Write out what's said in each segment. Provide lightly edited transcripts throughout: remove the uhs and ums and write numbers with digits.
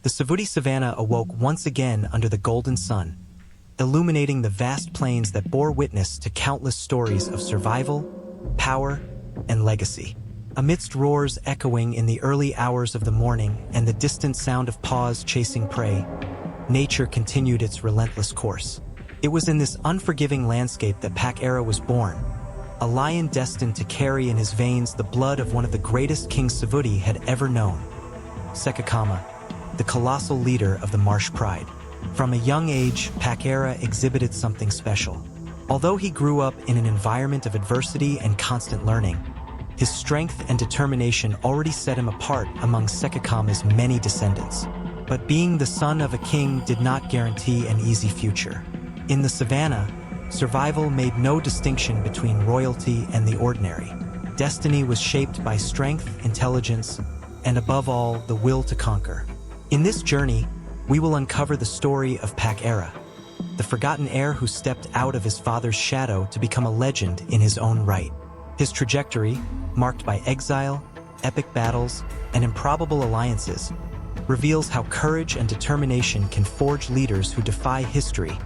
The Savuti savanna awoke once again under the golden sun, illuminating the vast plains that bore witness to countless stories of survival, power, and legacy. Amidst roars echoing in the early hours of the morning and the distant sound of paws chasing prey, nature continued its relentless course. It was in this unforgiving landscape that Pakera was born, a lion destined to carry in his veins the blood of one of the greatest kings Savuti had ever known, Sekekama, the colossal leader of the Marsh Pride. From a young age, Pakera exhibited something special. Although he grew up in an environment of adversity and constant learning, his strength and determination already set him apart among Sekekama's many descendants. But being the son of a king did not guarantee an easy future. In the savannah, survival made no distinction between royalty and the ordinary. Destiny was shaped by strength, intelligence, and above all, the will to conquer. In this journey, we will uncover the story of Pakera, the forgotten heir who stepped out of his father's shadow to become a legend in his own right. His trajectory, marked by exile, epic battles, and improbable alliances, reveals how courage and determination can forge leaders who defy history,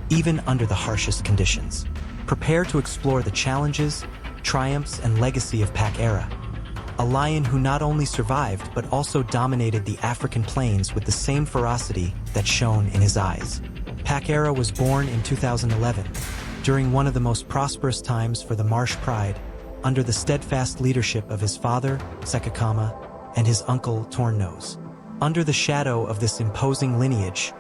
even under the harshest conditions. Prepare to explore the challenges, triumphs, and legacy of Pakera, a lion who not only survived but also dominated the African plains with the same ferocity that shone in his eyes. Pakera was born in 2011, during one of the most prosperous times for the Marsh Pride, under the steadfast leadership of his father, Sekekama, and his uncle, Tornnose. Under the shadow of this imposing lineage,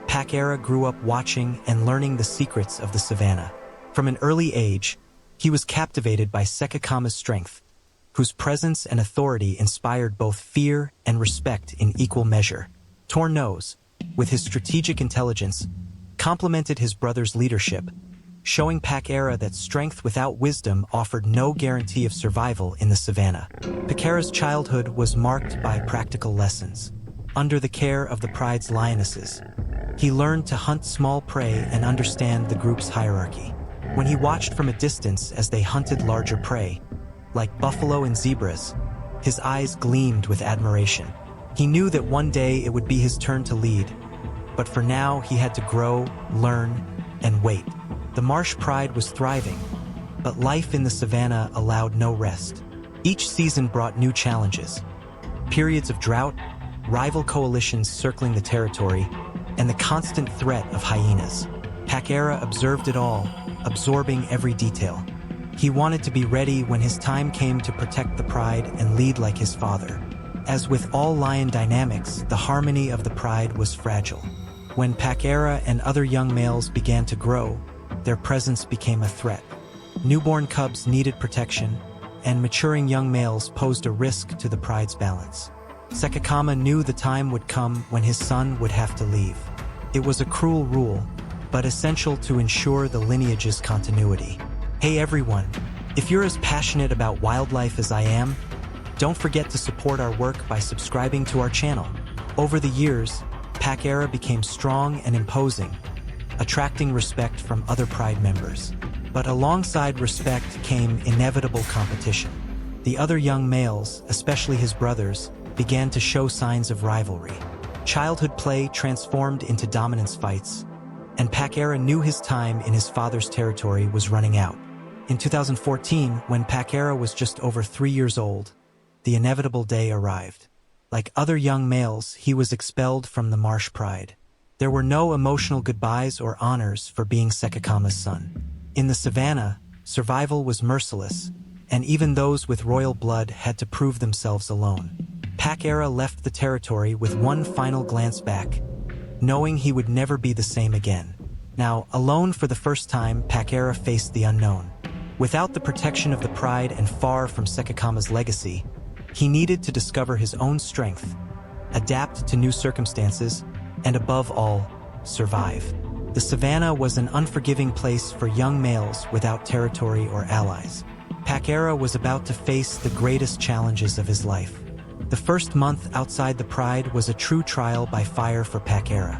Pakera grew up watching and learning the secrets of the savannah. From an early age, he was captivated by Sekekama's strength, whose presence and authority inspired both fear and respect in equal measure. Tornnose, with his strategic intelligence, complemented his brother's leadership, showing Pakera that strength without wisdom offered no guarantee of survival in the savannah. Pakera's childhood was marked by practical lessons. Under the care of the pride's lionesses, he learned to hunt small prey and understand the group's hierarchy. When he watched from a distance as they hunted larger prey, like buffalo and zebras, his eyes gleamed with admiration. He knew that one day it would be his turn to lead, but for now he had to grow, learn, and wait. The Marsh Pride was thriving, but life in the savannah allowed no rest. Each season brought new challenges: periods of drought, rival coalitions circling the territory, and the constant threat of hyenas. Pakera observed it all, absorbing every detail. He wanted to be ready when his time came to protect the pride and lead like his father. As with all lion dynamics, the harmony of the pride was fragile. When Pakera and other young males began to grow, their presence became a threat. Newborn cubs needed protection, and maturing young males posed a risk to the pride's balance. Sekekama knew the time would come when his son would have to leave. It was a cruel rule, but essential to ensure the lineage's continuity. Hey everyone, if you're as passionate about wildlife as I am, don't forget to support our work by subscribing to our channel. Over the years, Pakera became strong and imposing, attracting respect from other pride members. But alongside respect came inevitable competition. The other young males, especially his brothers, began to show signs of rivalry. Childhood play transformed into dominance fights, and Pakera knew his time in his father's territory was running out. In 2014, when Pakera was just over 3 years old, the inevitable day arrived. Like other young males, he was expelled from the Marsh Pride. There were no emotional goodbyes or honors for being Sekekama's son. In the savannah, survival was merciless, and even those with royal blood had to prove themselves alone. Pakera left the territory with one final glance back, knowing he would never be the same again. Now, alone for the first time, Pakera faced the unknown. Without the protection of the pride and far from Sekekama's legacy, he needed to discover his own strength, adapt to new circumstances, and above all, survive. The savannah was an unforgiving place for young males without territory or allies. Pakera was about to face the greatest challenges of his life. The first month outside the pride was a true trial by fire for Pakera.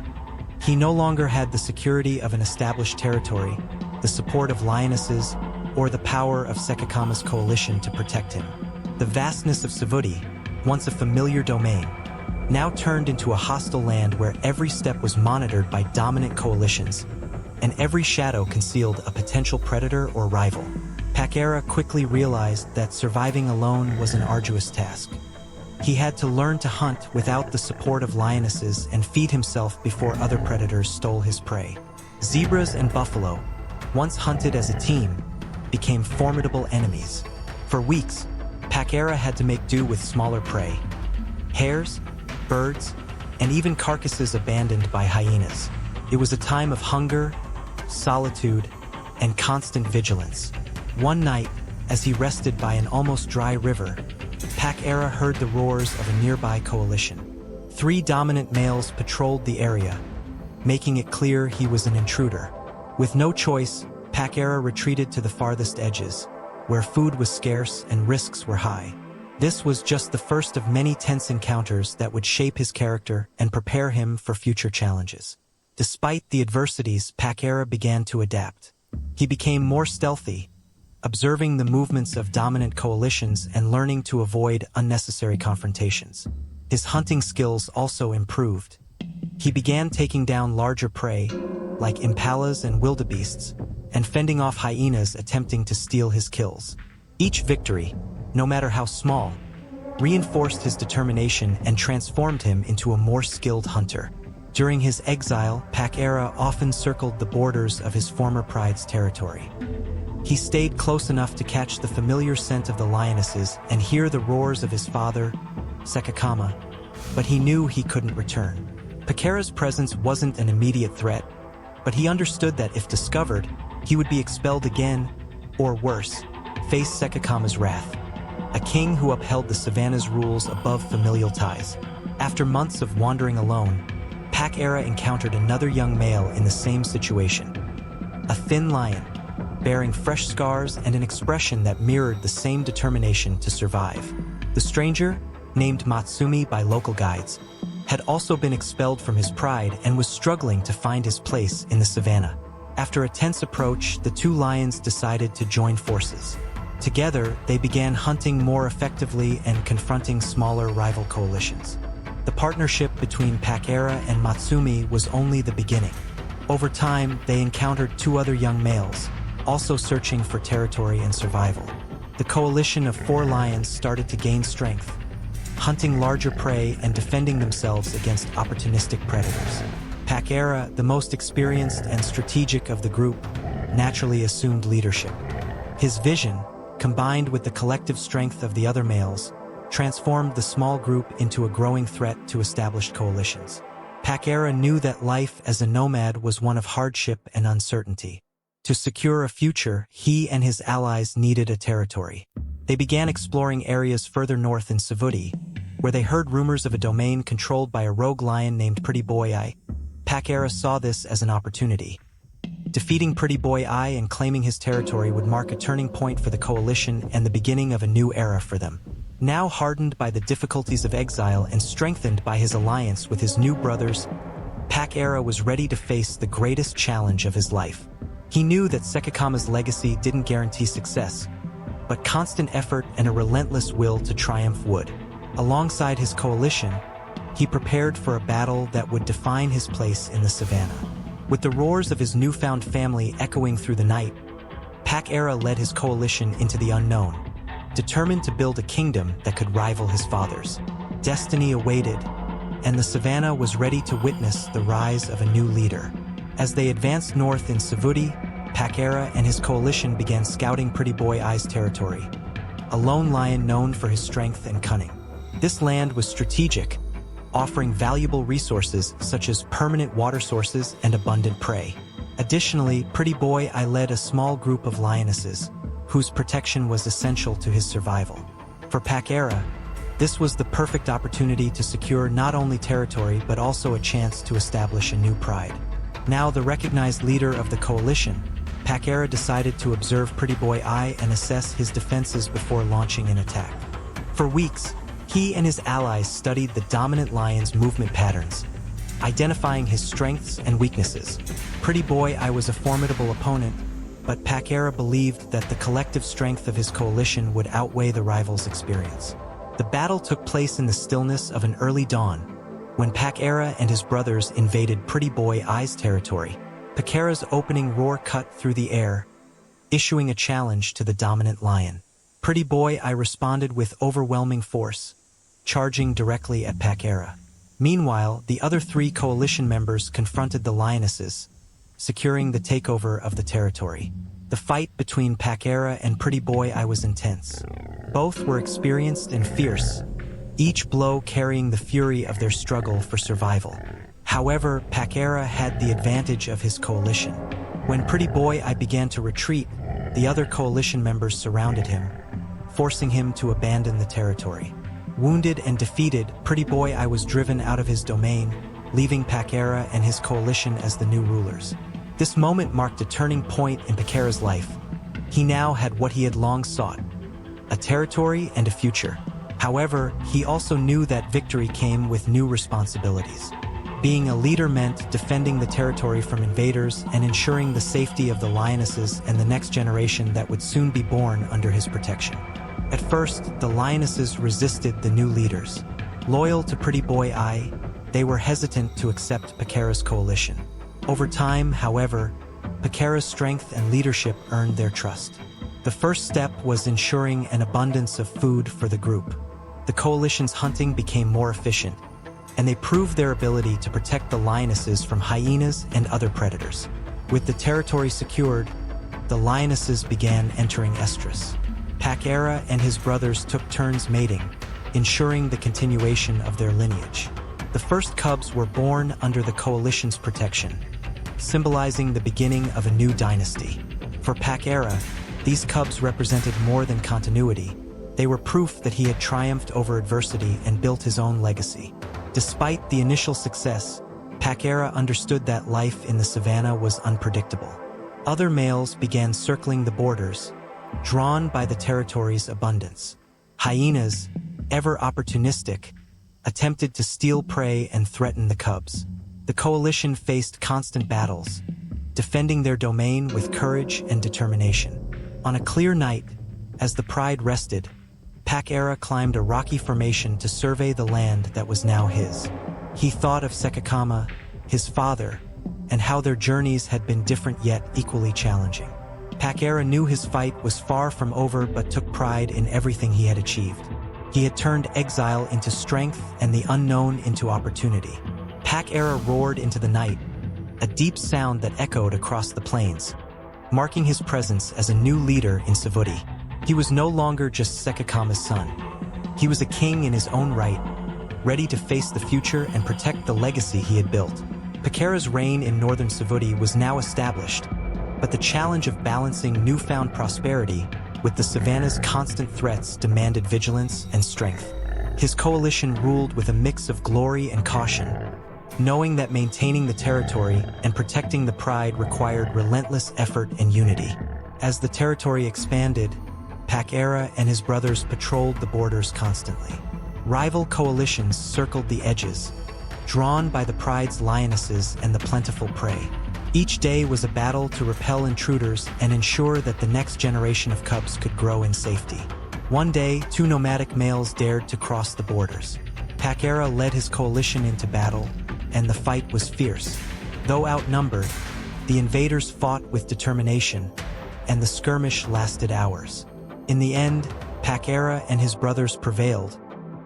He no longer had the security of an established territory, the support of lionesses, or the power of Sekekama's coalition to protect him. The vastness of Savuti, once a familiar domain, now turned into a hostile land where every step was monitored by dominant coalitions, and every shadow concealed a potential predator or rival. Pakera quickly realized that surviving alone was an arduous task. He had to learn to hunt without the support of lionesses and feed himself before other predators stole his prey. Zebras and buffalo, once hunted as a team, became formidable enemies. For weeks, Pakera had to make do with smaller prey: hares, birds, and even carcasses abandoned by hyenas. It was a time of hunger, solitude, and constant vigilance. One night, as he rested by an almost dry river, Pakera heard the roars of a nearby coalition. 3 dominant males patrolled the area, making it clear he was an intruder. With no choice, Pakera retreated to the farthest edges, where food was scarce and risks were high. This was just the first of many tense encounters that would shape his character and prepare him for future challenges. Despite the adversities, Pakera began to adapt. He became more stealthy, observing the movements of dominant coalitions and learning to avoid unnecessary confrontations. His hunting skills also improved. He began taking down larger prey, like impalas and wildebeests, and fending off hyenas attempting to steal his kills. Each victory, no matter how small, reinforced his determination and transformed him into a more skilled hunter. During his exile, Pakera often circled the borders of his former pride's territory. He stayed close enough to catch the familiar scent of the lionesses and hear the roars of his father, Sekekama, but he knew he couldn't return. Pakera's presence wasn't an immediate threat, but he understood that if discovered, he would be expelled again, or worse, face Sekekama's wrath, a king who upheld the savanna's rules above familial ties. After months of wandering alone, Pakera encountered another young male in the same situation. A thin lion, bearing fresh scars and an expression that mirrored the same determination to survive. The stranger, named Matsumi by local guides, had also been expelled from his pride and was struggling to find his place in the savannah. After a tense approach, the 2 lions decided to join forces. Together, they began hunting more effectively and confronting smaller rival coalitions. The partnership between Pakera and Matsumi was only the beginning. Over time, they encountered 2 other young males, also searching for territory and survival. The coalition of 4 lions started to gain strength, hunting larger prey and defending themselves against opportunistic predators. Pakera, the most experienced and strategic of the group, naturally assumed leadership. His vision, combined with the collective strength of the other males, transformed the small group into a growing threat to established coalitions. Pakera knew that life as a nomad was one of hardship and uncertainty. To secure a future, he and his allies needed a territory. They began exploring areas further north in Savuti, where they heard rumors of a domain controlled by a rogue lion named Pretty Boy Eye. Pakera saw this as an opportunity. Defeating Pretty Boy Eye and claiming his territory would mark a turning point for the coalition and the beginning of a new era for them. Now hardened by the difficulties of exile and strengthened by his alliance with his new brothers, Pakera was ready to face the greatest challenge of his life. He knew that Sekekama's legacy didn't guarantee success, but constant effort and a relentless will to triumph would. Alongside his coalition, he prepared for a battle that would define his place in the savannah. With the roars of his newfound family echoing through the night, Pakera led his coalition into the unknown, determined to build a kingdom that could rival his father's. Destiny awaited, and the savannah was ready to witness the rise of a new leader. As they advanced north in Savuti, Pakera and his coalition began scouting Pretty Boy Eye's territory, a lone lion known for his strength and cunning. This land was strategic, offering valuable resources such as permanent water sources and abundant prey. Additionally, Pretty Boy Eye led a small group of lionesses, whose protection was essential to his survival. For Pakera, this was the perfect opportunity to secure not only territory but also a chance to establish a new pride. Now the recognized leader of the coalition, Pakera decided to observe Pretty Boy Eye and assess his defenses before launching an attack. For weeks, he and his allies studied the dominant lion's movement patterns, identifying his strengths and weaknesses. Pretty Boy Eye was a formidable opponent, but Pakera believed that the collective strength of his coalition would outweigh the rival's experience. The battle took place in the stillness of an early dawn, When Pakera and his brothers invaded Pretty Boy Eye's territory, Pakera's opening roar cut through the air, issuing a challenge to the dominant lion. Pretty Boy Eye responded with overwhelming force, charging directly at Pakera. Meanwhile, the other three coalition members confronted the lionesses, securing the takeover of the territory. The fight between Pakera and Pretty Boy Eye was intense. Both were experienced and fierce, each blow carrying the fury of their struggle for survival. However, Pakera had the advantage of his coalition. When Pretty Boy Eye began to retreat, the other coalition members surrounded him, forcing him to abandon the territory. Wounded and defeated, Pretty Boy Eye was driven out of his domain, leaving Pakera and his coalition as the new rulers. This moment marked a turning point in Pakera's life. He now had what he had long sought, a territory and a future. However, he also knew that victory came with new responsibilities. Being a leader meant defending the territory from invaders and ensuring the safety of the lionesses and the next generation that would soon be born under his protection. At first, the lionesses resisted the new leaders. Loyal to Pretty Boy Eye, they were hesitant to accept Pakera's coalition. Over time, however, Pakera's strength and leadership earned their trust. The first step was ensuring an abundance of food for the group. The coalition's hunting became more efficient, and they proved their ability to protect the lionesses from hyenas and other predators. With the territory secured, the lionesses began entering estrus. Pakera and his brothers took turns mating, ensuring the continuation of their lineage. The first cubs were born under the coalition's protection, symbolizing the beginning of a new dynasty. For Pakera, these cubs represented more than continuity. They were proof that he had triumphed over adversity and built his own legacy. Despite the initial success, Pakera understood that life in the savannah was unpredictable. Other males began circling the borders, drawn by the territory's abundance. Hyenas, ever opportunistic, attempted to steal prey and threaten the cubs. The coalition faced constant battles, defending their domain with courage and determination. On a clear night, as the pride rested, Pakera climbed a rocky formation to survey the land that was now his. He thought of Sekekama, his father, and how their journeys had been different yet equally challenging. Pakera knew his fight was far from over but took pride in everything he had achieved. He had turned exile into strength and the unknown into opportunity. Pakera roared into the night, a deep sound that echoed across the plains, marking his presence as a new leader in Savuti. He was no longer just Sekekama's son. He was a king in his own right, ready to face the future and protect the legacy he had built. Pakera's reign in northern Savuti was now established, but the challenge of balancing newfound prosperity with the savannah's constant threats demanded vigilance and strength. His coalition ruled with a mix of glory and caution, knowing that maintaining the territory and protecting the pride required relentless effort and unity. As the territory expanded, Pakera and his brothers patrolled the borders constantly. Rival coalitions circled the edges, drawn by the pride's lionesses and the plentiful prey. Each day was a battle to repel intruders and ensure that the next generation of cubs could grow in safety. One day, two nomadic males dared to cross the borders. Pakera led his coalition into battle, and the fight was fierce. Though outnumbered, the invaders fought with determination, and the skirmish lasted hours. In the end, Pakera and his brothers prevailed,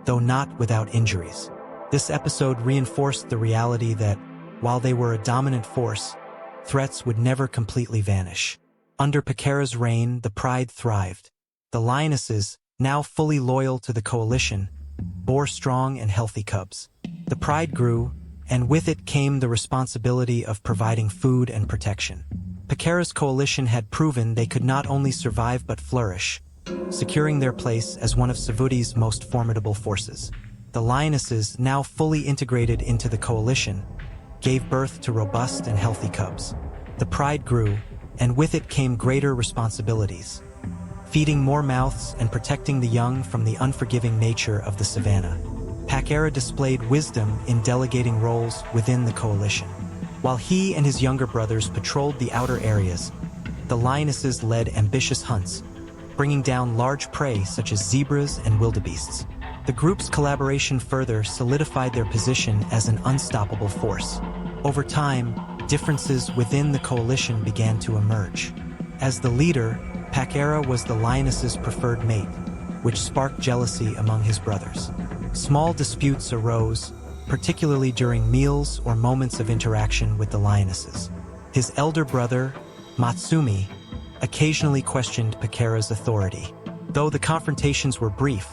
though not without injuries. This episode reinforced the reality that, while they were a dominant force, threats would never completely vanish. Under Pakera's reign, the pride thrived. The lionesses, now fully loyal to the coalition, bore strong and healthy cubs. The pride grew, and with it came the responsibility of providing food and protection. Pakera's coalition had proven they could not only survive but flourish, securing their place as one of Savuti's most formidable forces. The lionesses, now fully integrated into the coalition, gave birth to robust and healthy cubs. The pride grew, and with it came greater responsibilities, feeding more mouths and protecting the young from the unforgiving nature of the savannah. Pakera displayed wisdom in delegating roles within the coalition. While he and his younger brothers patrolled the outer areas, the lionesses led ambitious hunts, bringing down large prey such as zebras and wildebeests. The group's collaboration further solidified their position as an unstoppable force. Over time, differences within the coalition began to emerge. As the leader, Pakera was the lioness's preferred mate, which sparked jealousy among his brothers. Small disputes arose, particularly during meals or moments of interaction with the lionesses. His elder brother, Matsumi, occasionally questioned Pakera's authority. Though the confrontations were brief,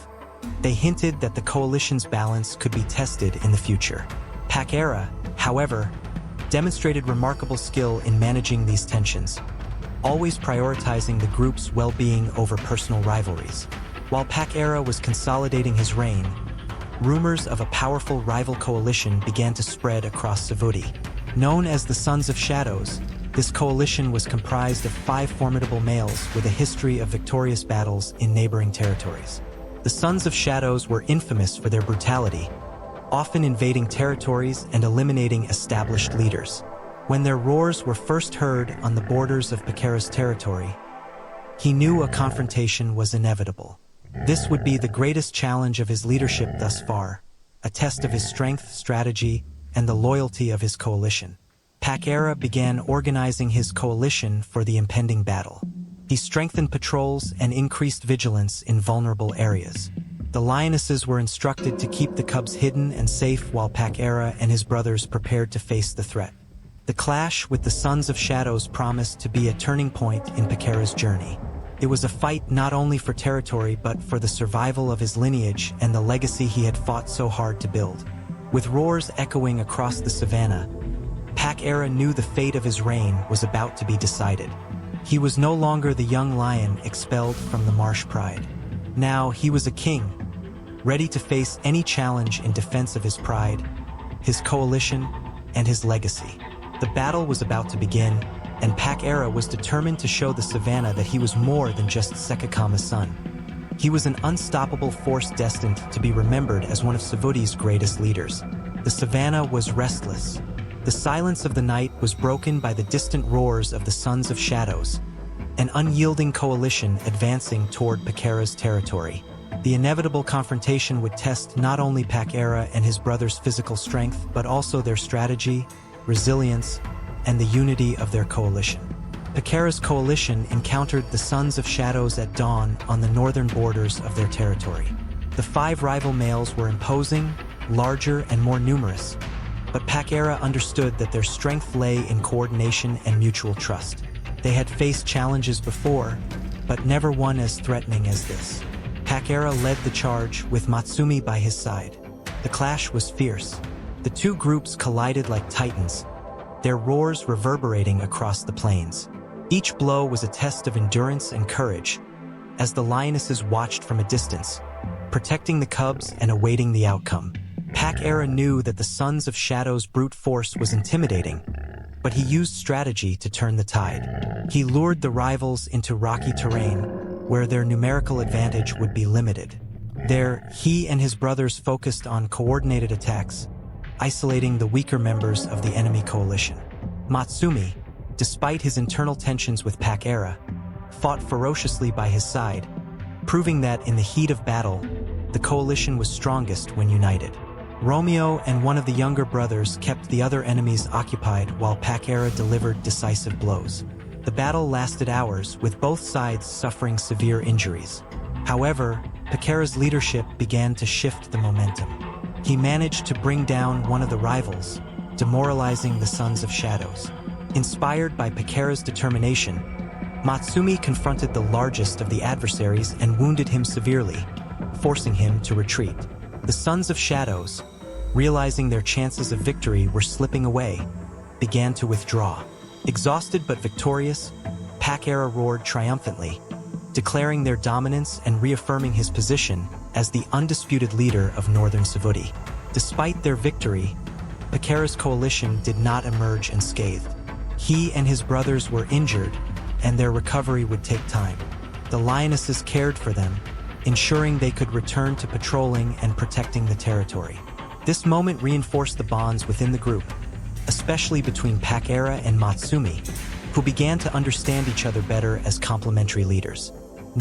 they hinted that the coalition's balance could be tested in the future. Pakera, however, demonstrated remarkable skill in managing these tensions, always prioritizing the group's well-being over personal rivalries. While Pakera was consolidating his reign, rumors of a powerful rival coalition began to spread across Savudi. Known as the Sons of Shadows, this coalition was comprised of 5 formidable males with a history of victorious battles in neighboring territories. The Sons of Shadows were infamous for their brutality, often invading territories and eliminating established leaders. When their roars were first heard on the borders of Pakera's territory, he knew a confrontation was inevitable. This would be the greatest challenge of his leadership thus far, a test of his strength, strategy, and the loyalty of his coalition. Pakera began organizing his coalition for the impending battle. He strengthened patrols and increased vigilance in vulnerable areas. The lionesses were instructed to keep the cubs hidden and safe while Pakera and his brothers prepared to face the threat. The clash with the Sons of Shadows promised to be a turning point in Pakera's journey. It was a fight not only for territory but for the survival of his lineage and the legacy he had fought so hard to build. With roars echoing across the savannah, Pakera knew the fate of his reign was about to be decided. He was no longer the young lion expelled from the Marsh pride. Now he was a king, ready to face any challenge in defense of his pride, his coalition, and his legacy. The battle was about to begin, and Pakera was determined to show the savannah that he was more than just Sekekama's son. He was an unstoppable force destined to be remembered as one of Savudi's greatest leaders. The savannah was restless. The silence of the night was broken by the distant roars of the Sons of Shadows, an unyielding coalition advancing toward Pakera's territory. The inevitable confrontation would test not only Pakera and his brothers' physical strength, but also their strategy, resilience, and the unity of their coalition. Pakera's coalition encountered the Sons of Shadows at dawn on the northern borders of their territory. The 5 rival males were imposing, larger, and more numerous, but Pakera understood that their strength lay in coordination and mutual trust. They had faced challenges before, but never one as threatening as this. Pakera led the charge with Matsumi by his side. The clash was fierce. The two groups collided like titans, their roars reverberating across the plains. Each blow was a test of endurance and courage, as the lionesses watched from a distance, protecting the cubs and awaiting the outcome. Pakera knew that the Sons of Shadows' brute force was intimidating, but he used strategy to turn the tide. He lured the rivals into rocky terrain, where their numerical advantage would be limited. There, he and his brothers focused on coordinated attacks, isolating the weaker members of the enemy coalition. Matsumi, despite his internal tensions with Pakera, fought ferociously by his side, proving that in the heat of battle, the coalition was strongest when united. Romeo and one of the younger brothers kept the other enemies occupied while Pakera delivered decisive blows. The battle lasted hours, with both sides suffering severe injuries. However, Pakera's leadership began to shift the momentum. He managed to bring down one of the rivals, demoralizing the Sons of Shadows. Inspired by Pakera's determination, Matsumi confronted the largest of the adversaries and wounded him severely, forcing him to retreat. The Sons of Shadows, realizing their chances of victory were slipping away, began to withdraw. Exhausted but victorious, Pakera roared triumphantly, declaring their dominance and reaffirming his position as the undisputed leader of northern Savudi. Despite their victory, Pakera's coalition did not emerge unscathed. He and his brothers were injured, and their recovery would take time. The lionesses cared for them, ensuring they could return to patrolling and protecting the territory. This moment reinforced the bonds within the group, especially between Pakera and Matsumi, who began to understand each other better as complementary leaders.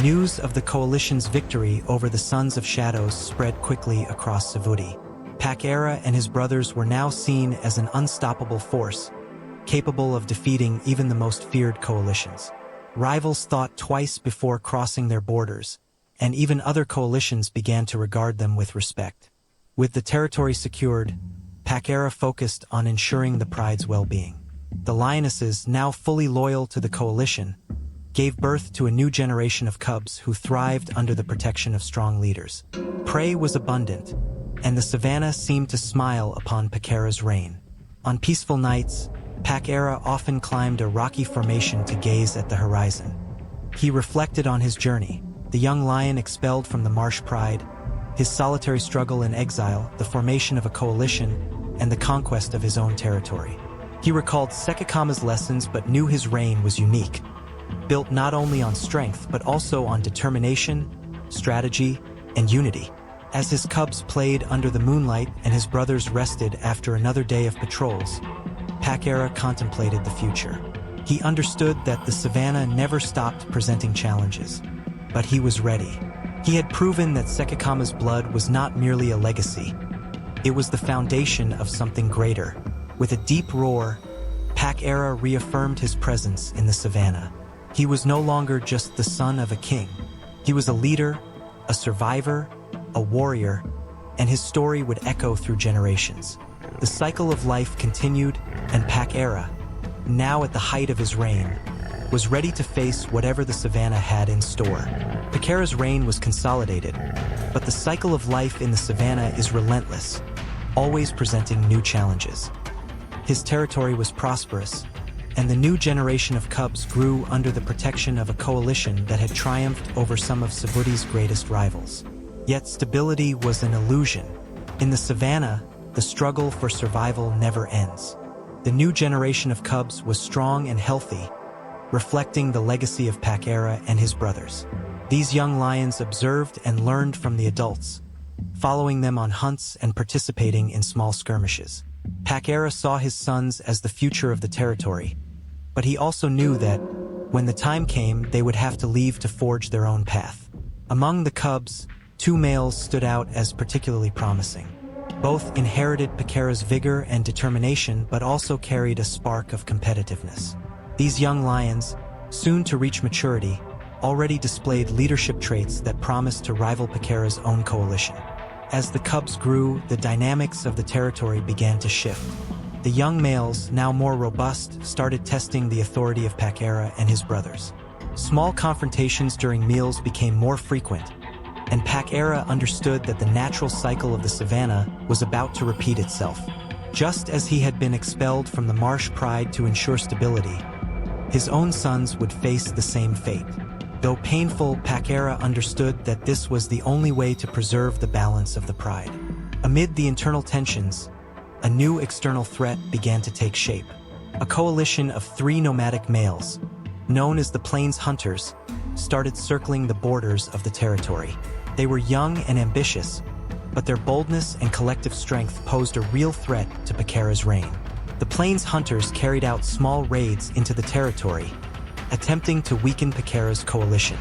News of the coalition's victory over the Sons of Shadows spread quickly across Savuti. Pakera and his brothers were now seen as an unstoppable force, capable of defeating even the most feared coalitions. Rivals thought twice before crossing their borders, and even other coalitions began to regard them with respect. With the territory secured, Pakera focused on ensuring the pride's well-being. The lionesses, now fully loyal to the coalition, gave birth to a new generation of cubs who thrived under the protection of strong leaders. Prey was abundant, and the savanna seemed to smile upon Pakera's reign. On peaceful nights, Pakera often climbed a rocky formation to gaze at the horizon. He reflected on his journey, the young lion expelled from the Marsh pride, his solitary struggle in exile, the formation of a coalition, and the conquest of his own territory. He recalled Sekekama's lessons but knew his reign was unique, built not only on strength but also on determination, strategy, and unity. As his cubs played under the moonlight and his brothers rested after another day of patrols, Pakera contemplated the future. He understood that the savanna never stopped presenting challenges, but he was ready. He had proven that Sekekama's blood was not merely a legacy. It was the foundation of something greater. With a deep roar, Pakera reaffirmed his presence in the savanna. He was no longer just the son of a king. He was a leader, a survivor, a warrior, and his story would echo through generations. The cycle of life continued, and Pakera, now at the height of his reign, was ready to face whatever the savanna had in store. Pakera's reign was consolidated, but the cycle of life in the savanna is relentless, always presenting new challenges. His territory was prosperous, and the new generation of cubs grew under the protection of a coalition that had triumphed over some of Savuti's greatest rivals. Yet stability was an illusion. In the savanna, the struggle for survival never ends. The new generation of cubs was strong and healthy, reflecting the legacy of Pakera and his brothers. These young lions observed and learned from the adults, following them on hunts and participating in small skirmishes. Pakera saw his sons as the future of the territory, but he also knew that, when the time came, they would have to leave to forge their own path. Among the cubs, two males stood out as particularly promising. Both inherited Pakera's vigor and determination, but also carried a spark of competitiveness. These young lions, soon to reach maturity, already displayed leadership traits that promised to rival Pakera's own coalition. As the cubs grew, the dynamics of the territory began to shift. The young males, now more robust, started testing the authority of Pakera and his brothers. Small confrontations during meals became more frequent, and Pakera understood that the natural cycle of the savanna was about to repeat itself. Just as he had been expelled from the Marsh pride to ensure stability, his own sons would face the same fate. Though painful, Pakera understood that this was the only way to preserve the balance of the pride. Amid the internal tensions, a new external threat began to take shape. A coalition of 3 nomadic males, known as the Plains Hunters, started circling the borders of the territory. They were young and ambitious, but their boldness and collective strength posed a real threat to Pakera's reign. The Plains Hunters carried out small raids into the territory, attempting to weaken Pakera's coalition.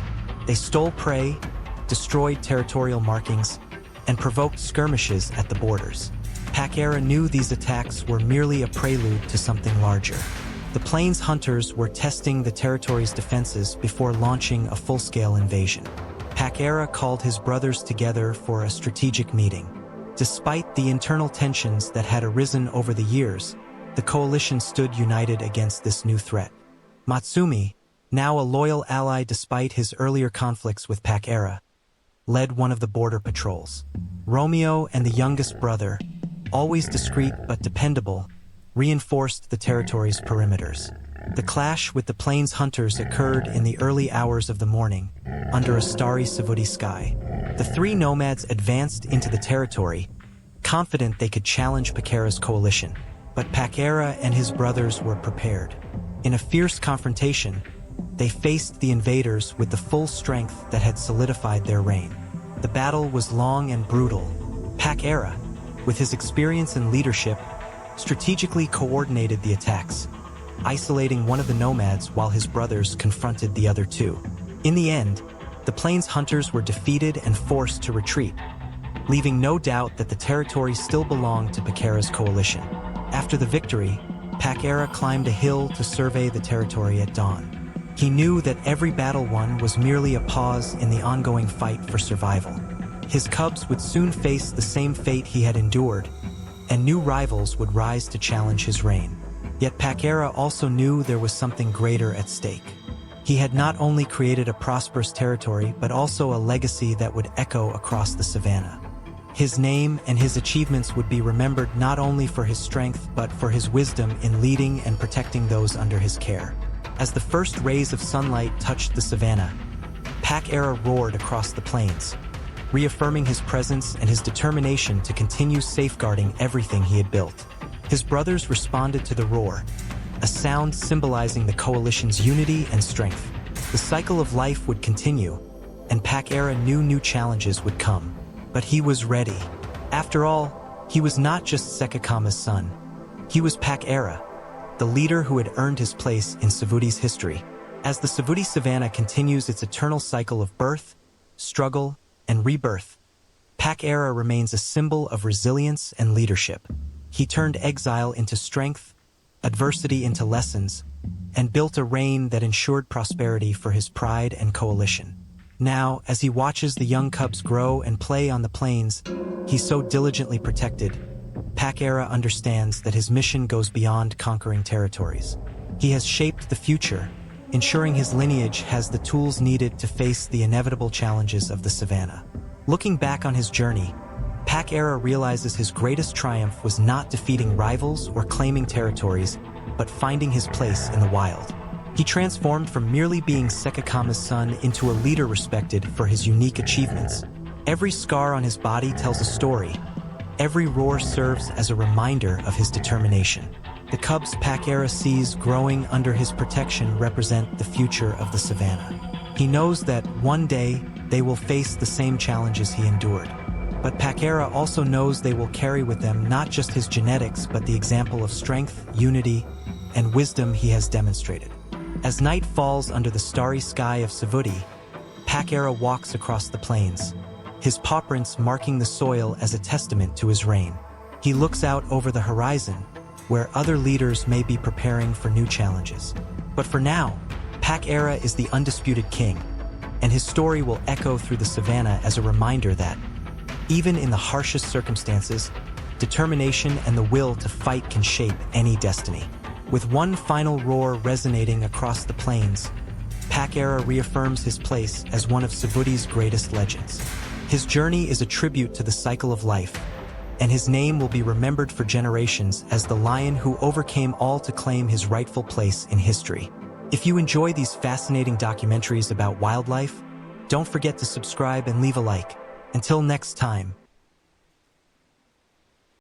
They stole prey, destroyed territorial markings, and provoked skirmishes at the borders. Pakera knew these attacks were merely a prelude to something larger. The Plains Hunters were testing the territory's defenses before launching a full-scale invasion. Pakera called his brothers together for a strategic meeting. Despite the internal tensions that had arisen over the years, the coalition stood united against this new threat. Matsumi, now a loyal ally despite his earlier conflicts with Pakera, led one of the border patrols. Romeo and the youngest brother, always discreet but dependable, reinforced the territory's perimeters. The clash with the Plains Hunters occurred in the early hours of the morning, under a starry Savuti sky. The 3 nomads advanced into the territory, confident they could challenge Pakera's coalition. But Pakera and his brothers were prepared. In a fierce confrontation, they faced the invaders with the full strength that had solidified their reign. The battle was long and brutal. Pakera, with his experience and leadership, strategically coordinated the attacks, isolating one of the nomads while his brothers confronted the other 2. In the end, The plains hunters were defeated and forced to retreat, leaving no doubt that the territory still belonged to Pakera's coalition. After the victory, Pakera climbed a hill to survey the territory at dawn. He knew that every battle won was merely a pause in the ongoing fight for survival. His cubs would soon face the same fate he had endured, and new rivals would rise to challenge his reign. Yet Pakera also knew there was something greater at stake. He had not only created a prosperous territory, but also a legacy that would echo across the savanna. His name and his achievements would be remembered not only for his strength, but for his wisdom in leading and protecting those under his care. As the first rays of sunlight touched the savanna, Pakera roared across the plains, reaffirming his presence and his determination to continue safeguarding everything he had built. His brothers responded to the roar, a sound symbolizing the coalition's unity and strength. The cycle of life would continue, and Pakera knew new challenges would come. But he was ready. After all, he was not just Sekekama's son. He was Pakera, the leader who had earned his place in Savuti's history. As the Savuti Savannah continues its eternal cycle of birth, struggle, and rebirth, Pakera remains a symbol of resilience and leadership. He turned exile into strength, adversity into lessons, and built a reign that ensured prosperity for his pride and coalition. Now, as he watches the young cubs grow and play on the plains he's so diligently protected, Pakera understands that his mission goes beyond conquering territories. He has shaped the future, ensuring his lineage has the tools needed to face the inevitable challenges of the savanna. Looking back on his journey, Pakera realizes his greatest triumph was not defeating rivals or claiming territories, but finding his place in the wild. He transformed from merely being Sekekama's son into a leader respected for his unique achievements. Every scar on his body tells a story. Every roar serves as a reminder of his determination. The cubs Pakera sees growing under his protection represent the future of the savanna. He knows that one day they will face the same challenges he endured. But Pakera also knows they will carry with them not just his genetics, but the example of strength, unity, and wisdom he has demonstrated. As night falls under the starry sky of Savuti, Pakera walks across the plains, his paw prints marking the soil as a testament to his reign. He looks out over the horizon, where other leaders may be preparing for new challenges. But for now, Pakera is the undisputed king, and his story will echo through the savanna as a reminder that, even in the harshest circumstances, determination and the will to fight can shape any destiny. With one final roar resonating across the plains, Pakera reaffirms his place as one of Savuti's greatest legends. His journey is a tribute to the cycle of life, and his name will be remembered for generations as the lion who overcame all to claim his rightful place in history. If you enjoy these fascinating documentaries about wildlife, don't forget to subscribe and leave a like. Until next time.